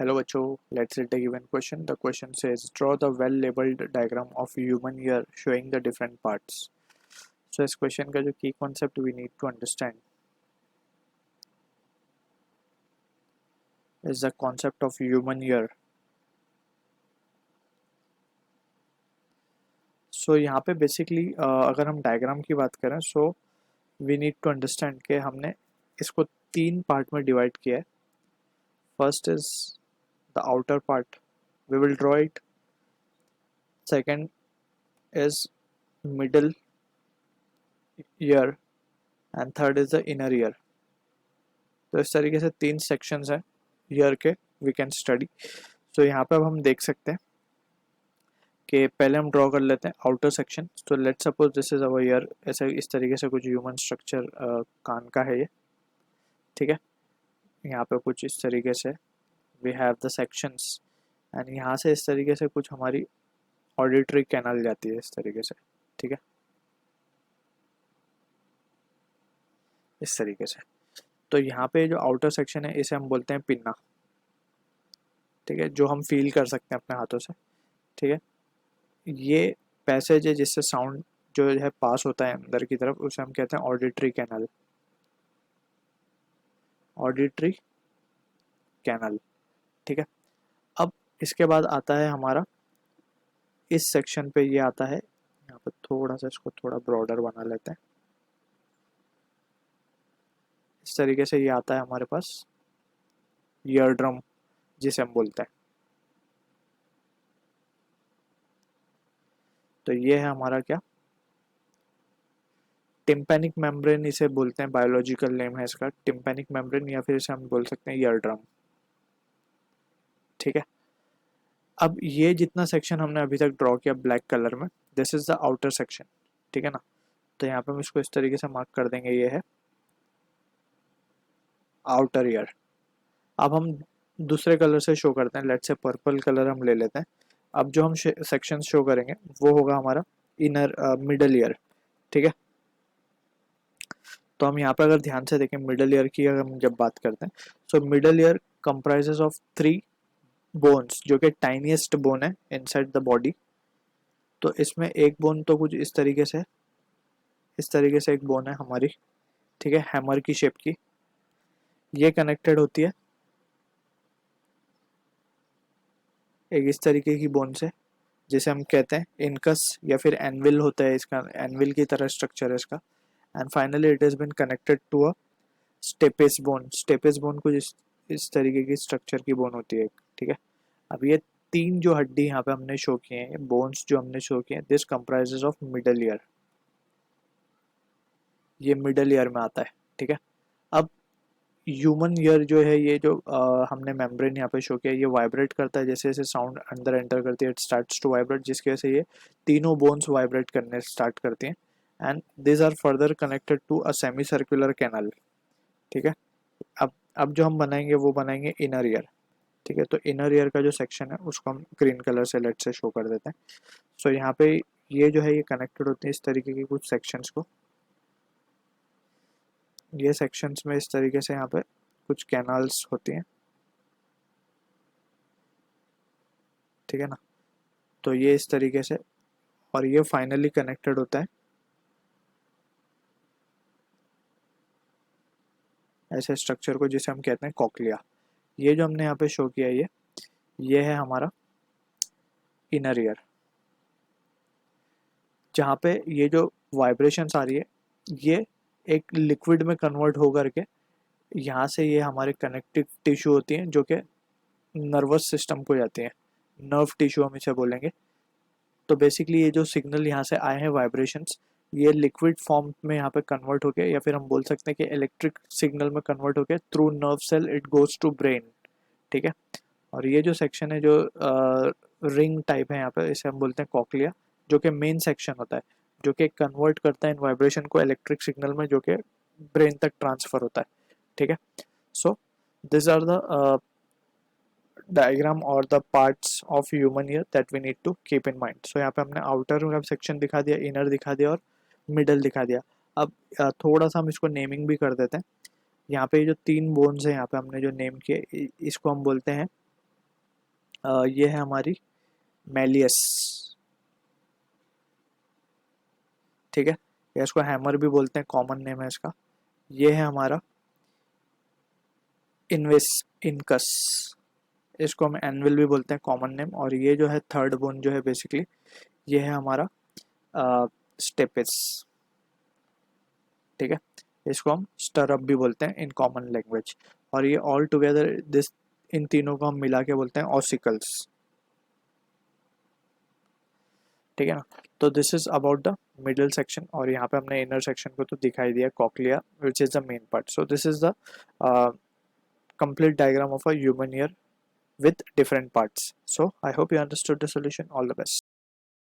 Hello बच्चों, let's read the given question. The question says draw the well-labeled diagram of human ear showing the different parts. So इस question का जो key concept we need to understand is the concept of human ear. So यहाँ पे basically अगर हम diagram की बात करें so we need to understand कि हमने इसको तीन part में divide किया है. First is the outer part. We will draw it. Second is middle ear and third is the inner ear. तो इस तरीके से तीन सेक्शंस हैं ईयर के वी कैन स्टडी. सो यहाँ पे अब हम देख सकते हैं कि पहले हम ड्रॉ कर लेते हैं आउटर सेक्शन. तो let's suppose this is our year. ऐसे इस तरीके से कुछ ह्यूमन स्ट्रक्चर कान का है ये. ठीक है, यहाँ पे कुछ इस तरीके से we have the sections and यहाँ से इस तरीके से कुछ हमारी ऑडिटरी कैनल जाती है इस तरीके से. ठीक है, इस तरीके से. तो यहाँ पे जो आउटर सेक्शन है इसे हम बोलते हैं पिन्ना. ठीक है, जो हम फील कर सकते हैं अपने हाथों से. ठीक है, ये पैसेज है जिससे साउंड जो है पास होता है अंदर की तरफ, उसे हम कहते हैं ऑडिटरी कैनल. Auditory canal. ठीक है, अब इसके बाद आता है हमारा इस सेक्शन पे ये आता है. यहाँ पे थोड़ा सा इसको थोड़ा ब्रॉडर बना लेते हैं. इस तरीके से ये आता है हमारे पास ईयर ड्रम जिसे हम बोलते हैं. तो ये है हमारा क्या टिम्पैनिक मेम्ब्रेन इसे बोलते हैं. बायोलॉजिकल नेम है इसका टिम्पैनिक मेम्ब्रेन या फिर इसे हम बोल सकते हैं ईयर ड्रम. ठीक है, अब ये जितना सेक्शन हमने अभी तक ड्रॉ किया ब्लैक कलर में this is the outer section. ठीक है ना, तो यहाँ पे हम इसको इस तरीके से मार्क कर देंगे. ये है आउटर ईयर. अब हम दूसरे कलर से शो करते हैं. लेट्स से पर्पल कलर हम ले लेते हैं. अब जो हम सेक्शन शो करेंगे वो होगा हमारा इनर मिडल ईयर. ठीक है, तो हम यहाँ पे अगर ध्यान से देखें मिडल ईयर की अगर हम जब बात करते हैं so middle ear comprises of 3 bones जो कि टाइनीएस्ट बोन है इनसाइड द बॉडी. तो इसमें एक बोन तो कुछ इस तरीके से एक बोन है हमारी. ठीक है, हैमर की शेप की. ये कनेक्टेड होती है एक इस तरीके की बोन से जिसे हम कहते हैं इनकस या फिर एनविल होता है इसका. एनविल की तरह स्ट्रक्चर है इसका. And finally it has been connected to a stapes bone. Stapes bone कुछ इस तरीके की स्ट्रक्चर की बोन होती है. ठीक है, अब ये तीन जो हड्डी यहाँ पे हमने शो किए हैं बोन्स जो हमने शो किए हैं this comprises of middle ear. ये मिडल ईयर में आता है. ठीक है, अब ह्यूमन ईयर जो है ये जो हमने मेम्ब्रेन यहाँ पे शो किया ये वाइब्रेट करता है जैसे जैसे साउंड अंदर एंटर करती है. इट स्टार्ट्स टू वाइब्रेट जिसकी वजह से ये तीनों बोन्स वाइब्रेट करने स्टार्ट करती हैं and this are further connected to a semi circular canal. ठीक है, अब जो हम बनाएंगे वो बनाएंगे इनर ईयर. ठीक है, तो इनर ईयर का जो सेक्शन है उसको हम ग्रीन कलर से लेट से शो कर देते हैं. सो यहाँ पे ये जो है ये कनेक्टेड होते हैं इस तरीके के कुछ सेक्शंस को. ये सेक्शंस में इस तरीके से यहाँ पे कुछ कैनाल्स होती हैं. ठीक है ना, तो ये इस तरीके से और ये फाइनली कनेक्टेड होता है ऐसे स्ट्रक्चर को जिसे हम कहते हैं कॉक्लिया. ये जो हमने यहाँ पे शो किया ये है हमारा इनर ईयर जहाँ पे ये जो वाइब्रेशंस आ रही है ये एक लिक्विड में कन्वर्ट हो करके यहाँ से ये हमारे कनेक्टिव टिश्यू होती हैं जो कि नर्वस सिस्टम को जाती हैं. नर्व टिश्यू हम इसे बोलेंगे. तो बेसिकली ये जो सिग्नल यहाँ से आए हैं वाइब्रेशंस ये लिक्विड फॉर्म में यहाँ पे कन्वर्ट होके या फिर हम बोल सकते हैं कि इलेक्ट्रिक सिग्नल में कन्वर्ट होके through nerve cell it goes to brain. ठीक है, और ये जो सेक्शन है जो रिंग टाइप है यहाँ पे इसे हम बोलते हैं कॉक्लिया जो कि मेन सेक्शन होता है जो कि कन्वर्ट करता है इन वाइब्रेशन को इलेक्ट्रिक सिग्नल में जो कि ब्रेन तक ट्रांसफर होता है. ठीक है, so this are the diagram और the parts of human ear that we need to keep in mind. So यहाँ पे हमने आउटर का सेक्शन दिखा दिया, इनर दिखा दिया और मिडल दिखा दिया. अब थोड़ा सा हम इसको नेमिंग भी कर देते हैं. यहाँ पे जो तीन बोन्स है यहाँ पे हमने जो नेम किए इसको हम बोलते हैं ये है हमारी मेलियस, ठीक है, या इसको हैमर भी बोलते हैं, कॉमन नेम है इसका। ये है हमारा इनवेस इनकस, इसको हम एनविल भी बोलते हैं, कॉमन नेम। और ये जो है थर्ड बोन जो है बेसिकली ये है हमारा स्टेपिस, ठीक है, इसको हम स्टरअप भी बोलते हैं इन कॉमन लैंग्वेज। और ये ऑल टुगेदर दिस, इन तीनों को हम मिला के बोलते हैं ऑसिकल्स, ठीक है ना। तो this is about the middle section, और यहाँ पे हमने इनर सेक्शन को तो दिखाई दिया, cochlea which is the main part. So this is the complete diagram of a human ear with different parts. So I hope you understood the solution. All the best.